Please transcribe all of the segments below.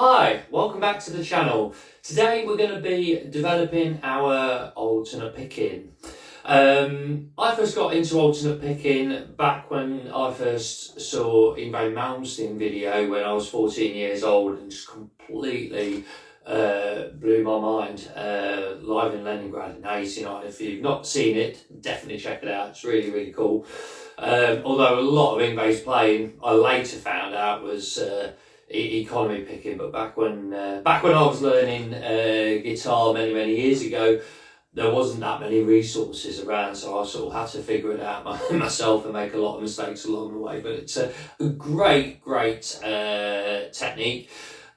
Hi, welcome back to the channel. Today we're going to be developing our alternate picking. I first got into alternate picking back when I first saw Yngwie Malmsteen video when I was 14 years old, and just completely blew my mind. Live in Leningrad in '89. If you've not seen it, definitely check it out. It's really, really cool. Although a lot of Yngwie's playing, I later found out was economy picking, but back when I was learning guitar many years ago, there wasn't that many resources around, so I sort of had to figure it out myself and make a lot of mistakes along the way. But it's a great technique,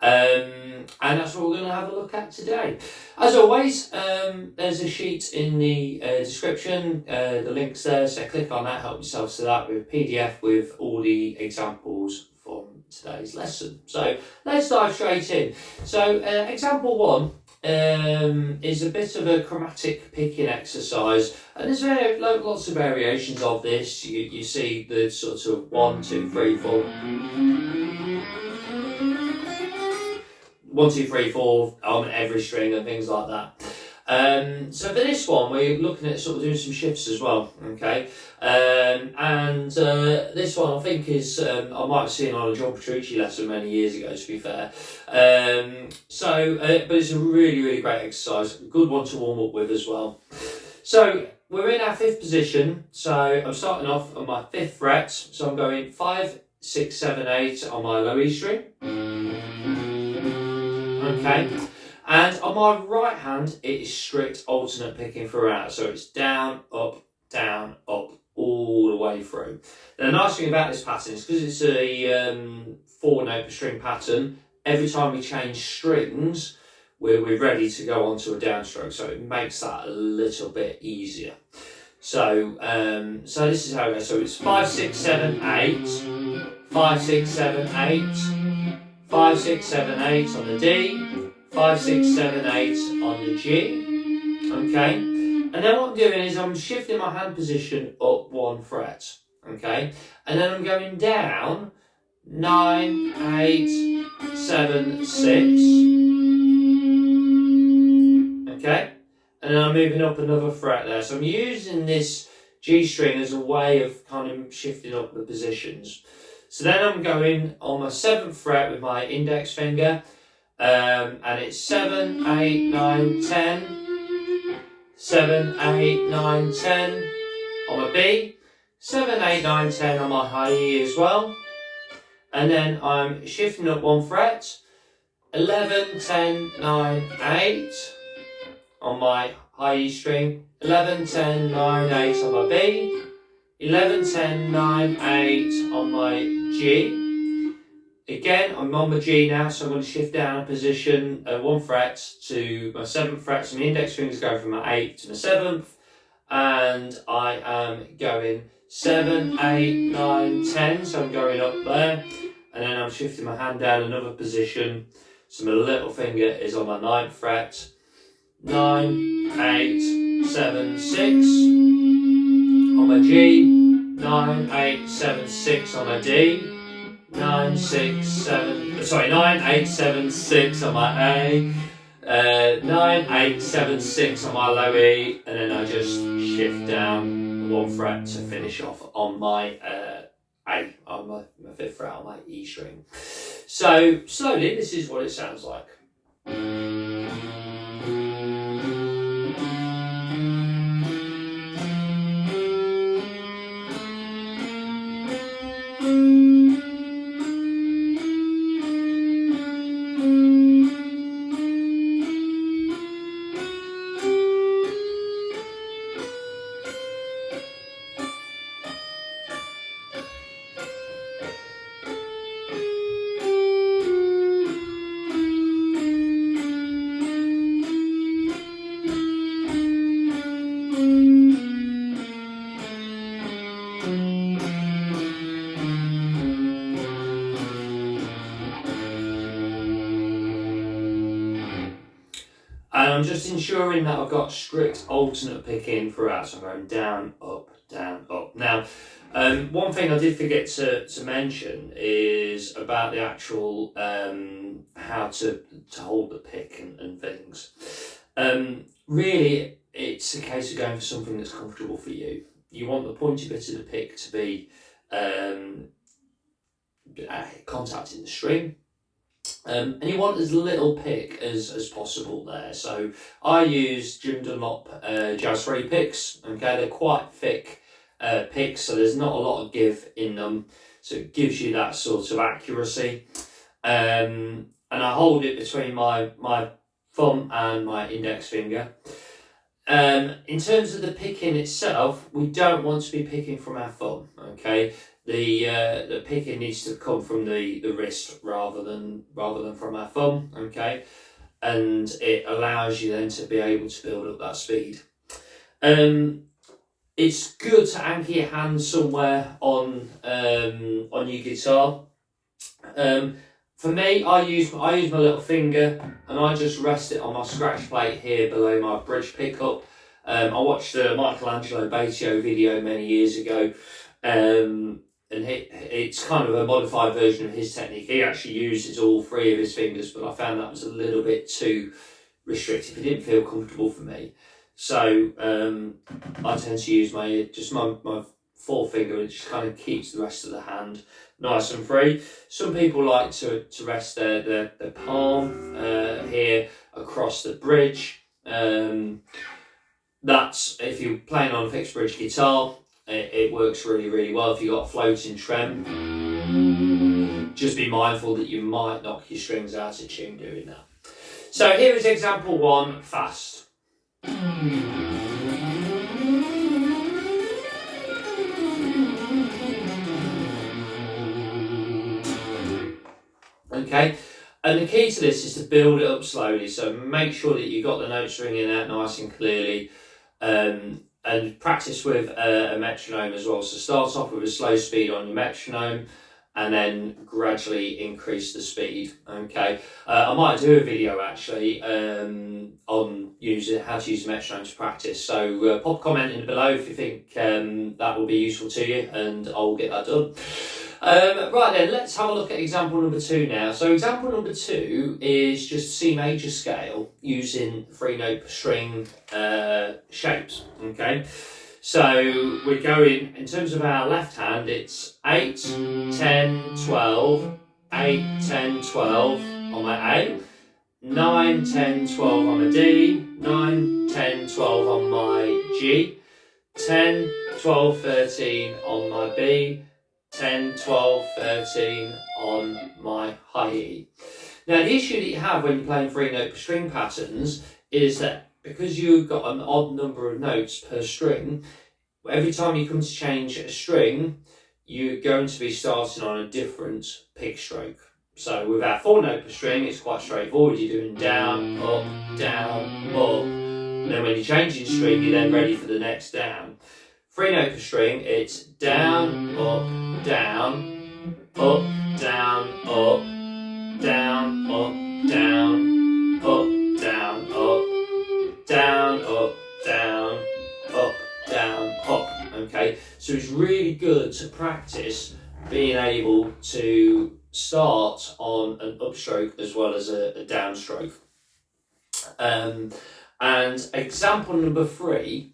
and that's what we're going to have a look at today. As always, there's a sheet in the description, the link's there, so click on that, help yourself to that, with a PDF with all the examples from today's lesson. So let's dive straight in. So example one is a bit of a chromatic picking exercise, and there's lots of variations of this. You see the sort of 1, 2, 3, 4, 1, 2, 3, 4 on every string and things like that. So for this one, we're looking at sort of doing some shifts as well, okay? This one I think is, I might have seen on a John Petrucci lesson many years ago, to be fair. But it's a really great exercise, a good one to warm up with as well. So we're in our 5th position, so I'm starting off on my 5th fret, so I'm going 5, 6, 7, 8 on my low E string, okay? And on my right hand, it is strict alternate picking throughout. So it's down, up, all the way through. Now, the nice thing about this pattern is because it's a 4-note per string pattern, every time we change strings, we're ready to go on to a downstroke. So it makes that a little bit easier. So, so this is how it goes. So it's 5, 6, 7, 8, 5, 6, 7, 8, 5, 6, 7, 8 on the D, 5, 6, 7, 8 on the G, okay? And then what I'm doing is I'm shifting my hand position up 1 fret, okay? And then I'm going down 9, 8, 7, 6, okay? And then I'm moving up another fret there. So I'm using this G string as a way of kind of shifting up the positions. So then I'm going on my 7th fret with my index finger, and it's 7, 8, 9, 10, 7, 8, 9, 10 on my B, 7, 8, 9, 10 on my high E as well, and then I'm shifting up 1 fret, 11, 10, 9, 8 on my high E string, 11, 10, 9, 8 on my B, 11, 10, 9, 8 on my G. Again, I'm on my G now, so I'm going to shift down a position 1 fret to my 7th fret. So my index fingers go from my 8th to my 7th, and I am going 7, 8, 9, 10. So I'm going up there, and then I'm shifting my hand down another position. So my little finger is on my 9th fret. 9, 8, 7, 6 on my G. 9, 8, 7, 6 on my D. 9, 8, 7, 6 on my A, 9, 8, 7, 6 on my low E, and then I just shift down 1 fret to finish off on my A, on my 5th fret on my E string. So slowly, this is what it sounds like. And I'm just ensuring that I've got strict alternate picking throughout. So I'm going down, up, down, up. Now, One thing I did forget to mention is about the actual how to hold the pick and things. Really, it's a case of going for something that's comfortable for you. You want the pointy bit of the pick to be contacting the string. And you want as little pick as possible there. So I use Jim Dunlop Jazz 3 picks. Okay, they're quite thick picks, so there's not a lot of give in them. So it gives you that sort of accuracy. And I hold it between my thumb and my index finger. In terms of the picking itself, we don't want to be picking from our thumb. Okay. The picking needs to come from the wrist rather than from our thumb, okay, and it allows you then to be able to build up that speed. It's good to anchor your hand somewhere on your guitar. For me, I use my little finger and I just rest it on my scratch plate here below my bridge pickup. I watched a Michelangelo Batio video many years ago. And it's kind of a modified version of his technique. He actually uses all three of his fingers, but I found that was a little bit too restrictive. It didn't feel comfortable for me. So I tend to use my forefinger, and it just kind of keeps the rest of the hand nice and free. Some people like to rest their palm here across the bridge. That's if you're playing on a fixed bridge guitar. It works really, really well. If you've got a floating trem, just be mindful that you might knock your strings out of tune doing that. So here is example 1, fast. Okay, and the key to this is to build it up slowly. So make sure that you've got the notes ringing out nice and clearly. And practice with a metronome as well. So start off with a slow speed on your metronome and then gradually increase the speed. Okay, I might do a video actually on how to use a metronome to practice. So pop a comment in below if you think that will be useful to you, and I'll get that done. Right then, let's have a look at example number 2 now. So example number 2 is just C major scale using 3-note per string shapes, okay? So we're going, in terms of our left hand, it's 8, 10, 12, 8, 10, 12 on my A, 9, 10, 12 on my D, 9, 10, 12 on my G, 10, 12, 13 on my B, 10, 12, 13 on my high E. Now the issue that you have when you're playing 3-note per string patterns is that because you've got an odd number of notes per string, every time you come to change a string, you're going to be starting on a different pick stroke. So with our 4-note per string, it's quite straightforward. You're doing down, up, down, up. And then when you're changing string, you're then ready for the next down. 3-note per string, it's down, up, down, up, down, up, down, up, down, up, down, up, down, up, down, up, down, up. Okay, so it's really good to practice being able to start on an upstroke as well as a downstroke. And example number 3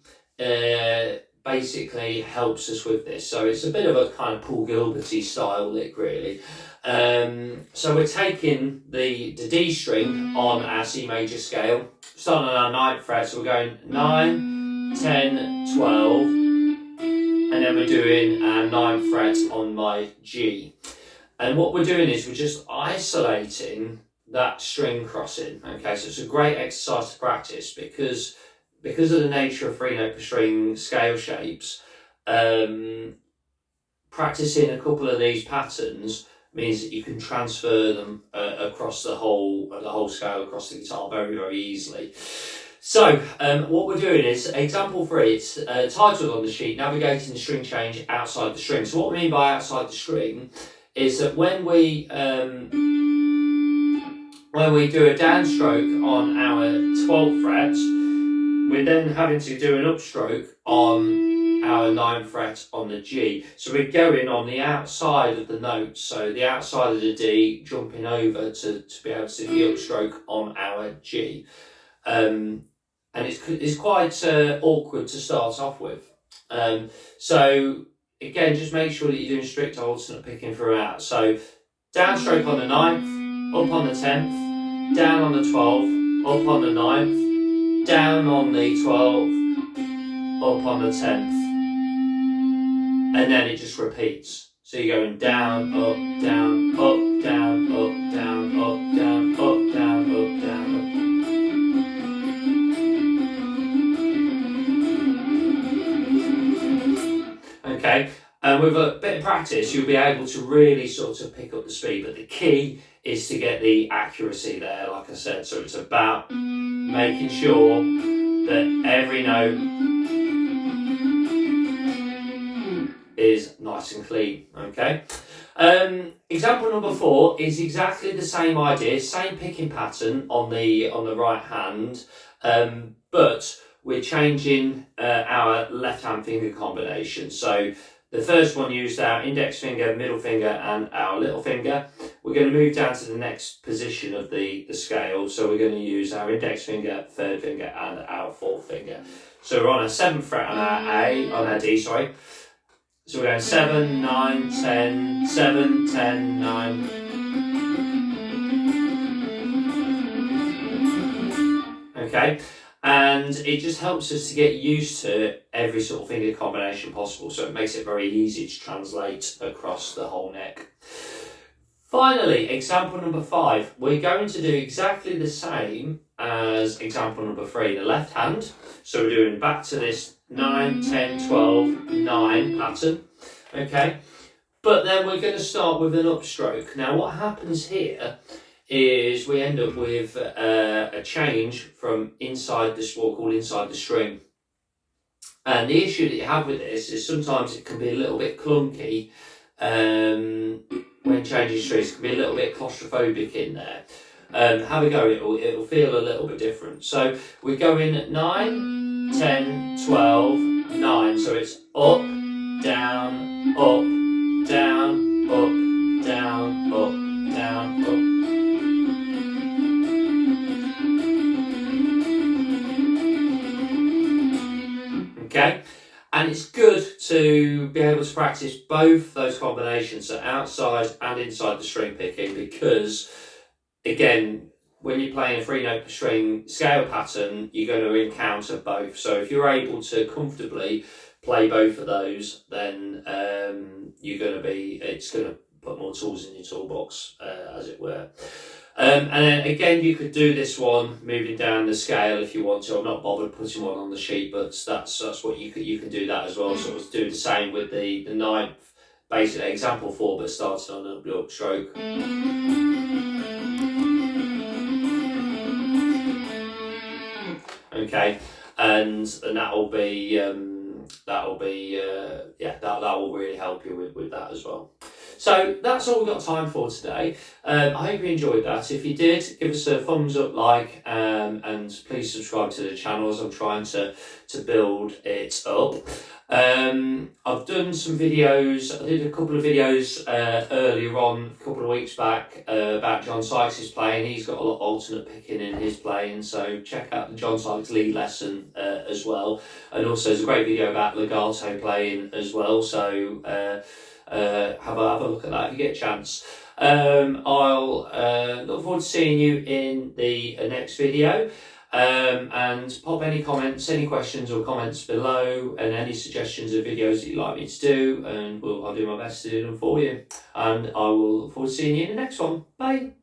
basically helps us with this. So it's a bit of a kind of Paul Gilberty style lick, really. So we're taking the D string on our C major scale, starting on our 9th fret, so we're going 9, 10, 12, and then we're doing our 9th fret on my G. And what we're doing is we're just isolating that string crossing. Okay, so it's a great exercise to practice because of the nature of 3-note per string scale shapes. Practicing a couple of these patterns means that you can transfer them across the whole scale across the guitar very, very easily. So what we're doing is example 3. It's titled on the sheet, navigating the string change outside the string. So what we mean by outside the string is that when we do a downstroke on our 12th fret, we're then having to do an upstroke on our 9th fret on the G. So we're going on the outside of the note, so the outside of the D, jumping over to be able to do the upstroke on our G. And it's quite awkward to start off with. So again, just make sure that you're doing strict alternate picking throughout. So downstroke on the 9th, up on the 10th, down on the 12th, up on the 9th, down on the 12th, up on the 10th. And then it just repeats. So you're going down, up, down, up, down, up, down, up, down, up, down, up, down, up. Okay, and with a bit of practice, you'll be able to really sort of pick up the speed. But the key is to get the accuracy there, like I said. So it's about making sure that every note is nice and clean, okay? Example number 4 is exactly the same idea, same picking pattern on the right hand, but we're changing our left hand finger combination. So the first one used our index finger, middle finger, and our little finger. We're going to move down to the next position of the scale. So we're going to use our index finger, third finger, and our fourth finger. So we're on a 7th fret on our D, sorry. So we're going 7, 9, 10, 7, 10, 9. Okay, and it just helps us to get used to every sort of finger combination possible, so it makes it very easy to translate across the whole neck. Finally, example number 5. We're going to do exactly the same as example number 3, the left hand. So we're doing back to this 9, 10, 12, 9 pattern, okay? But then we're going to start with an upstroke. Now what happens here is we end up with a change from inside this, what we call inside the string. And the issue that you have with this is sometimes it can be a little bit clunky when changing strings. It can be a little bit claustrophobic in there. Have a go, it'll feel a little bit different. So we're going 9, 10, 12, 9. So it's up, down, up, down, up, down, up, down, up. Okay, and it's good to be able to practice both those combinations, so outside and inside the string picking, because again, when you're playing a 3-note per string scale pattern, you're going to encounter both. So if you're able to comfortably play both of those, then it's going to put more tools in your toolbox, as it were. And then again, you could do this one moving down the scale if you want to. I'm not bothered putting one on the sheet, but that's what you can do that as well. So do the same with the 9th, basically example 4, but starting on an upstroke. Okay, and that will be that will really help you with that as well. So that's all we've got time for today. I hope you enjoyed that. If you did, give us a thumbs up, like, and please subscribe to the channel as I'm trying to build it up. I've done some videos. I did a couple of videos earlier on, a couple of weeks back, about John Sykes' playing. He's got a lot of alternate picking in his playing, so check out the John Sykes lead lesson as well. And also there's a great video about legato playing as well, so have a look at that if you get a chance. I'll look forward to seeing you in the next video. And pop any comments, any questions or comments below, and any suggestions of videos that you'd like me to do, and I'll do my best to do them for you. And I will look forward to seeing you in the next one. Bye.